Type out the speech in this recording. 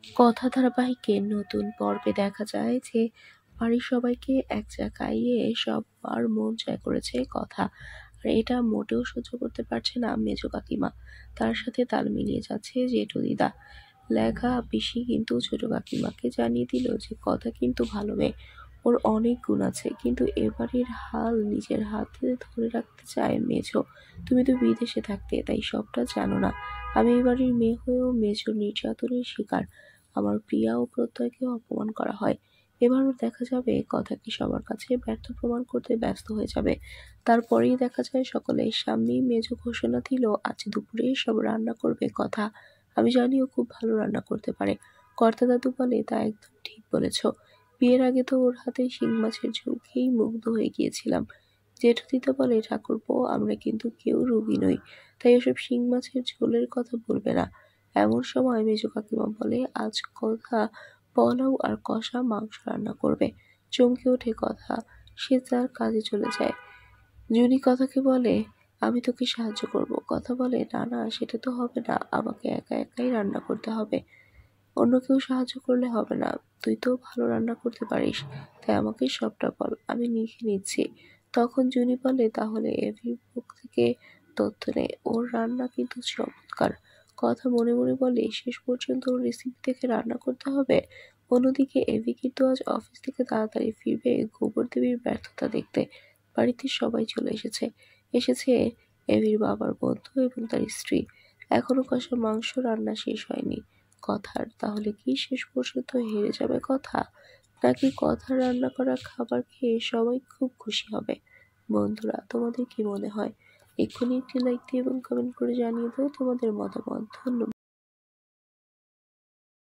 কথা ধারাবাহিকের নতুন পর্বে দেখা যায় যে বাড়ির সবাইকে এক জায়গায় সবার মন জয় করেছে কথা। আর এটা মোটেও সহ্য করতে পারছে না মেজো কাকিমা। তার সাথে তাল মিলিয়ে যাচ্ছে জেঠু দিদা। লেখা পিসি কিন্তু ছোট কাকিমাকে জানিয়ে দিল যে কথা কিন্তু ভালো মেয়ে, ওর অনেক গুণ আছে, কিন্তু এবারের হাল নিজের হাতে ধরে রাখতে চায় মেজো। তুমি তো বিদেশে থাকতে, তাই সবটা জানো না। আমি এবারের মেয়ে হয়েও মেজোর নির্যাতনের শিকার। আমার প্রিয়া ও প্রত্যয়কে অপমান করা হয়। এবারও দেখা যাবে কথাকে সবার কাছে ব্যর্থ প্রমাণ করতে ব্যস্ত হয়ে যাবে। তারপরেই দেখা যায় সকলের সামনেই মেজো ঘোষণা দিল আজ দুপুরে সব রান্না করবে কথা। আমি জানি ও খুব ভালো রান্না করতে পারে। কর্তা দাদু বলে তা একদম ঠিক বলেছ। বিয়ের আগে তো ওর হাতে শিং মাছের ঝোল খেয়েই মুগ্ধ হয়ে গিয়েছিলাম। জেঠু দিদা বলে ঠাকুরপো আমরা কিন্তু কেউ রোগী নই, তাই ওসব শিং মাছের ঝোলের কথা বলবে না। এমন সময় মেজো কাকিমা বলে আজ কথা পোলাও আর কষা মাংস রান্না করবে। চমকে ওঠে কথা, সে তার কাজে চলে যায়। জুনি কথাকে বলে আমি তোকে সাহায্য করব। কথা বলে না না, সেটা তো হবে না, আমাকে একা একাই রান্না করতে হবে, অন্য কেউ সাহায্য করলে হবে না। তুই তো ভালো রান্না করতে পারিস, তাই আমাকে সবটা বল, আমি লিখে নিচ্ছি। তখন জুনি বলে তাহলে এভির মুখ থেকে তথ্য নে, ওর রান্না কিন্তু চমৎকার। কথা মনে মনে বলে শেষ পর্যন্ত ওর রেসিপি দেখে রান্না করতে হবে। অন্যদিকে এভি কিন্তু আজ অফিস থেকে তাড়াতাড়ি ফিরবে গোবর দেবীর ব্যর্থতা দেখতে। বাড়িতে সবাই চলে এসেছে। এসেছে এভির বাবার বন্ধু এবং তার স্ত্রী। এখনো কষা মাংস রান্না শেষ হয়নি কথার। তাহলে কি শেষ পর্যন্ত হেরে যাবে কথা, নাকি কথার রান্না করা খাবার খেয়ে সবাই খুব খুশি হবে? বন্ধুরা, তোমাদের কি মনে হয়? এক্ষুনি একটি লাইক দিয়ে এবং কমেন্ট করে জানিয়ে দাও তোমাদের মতামত। ধন্যবাদ।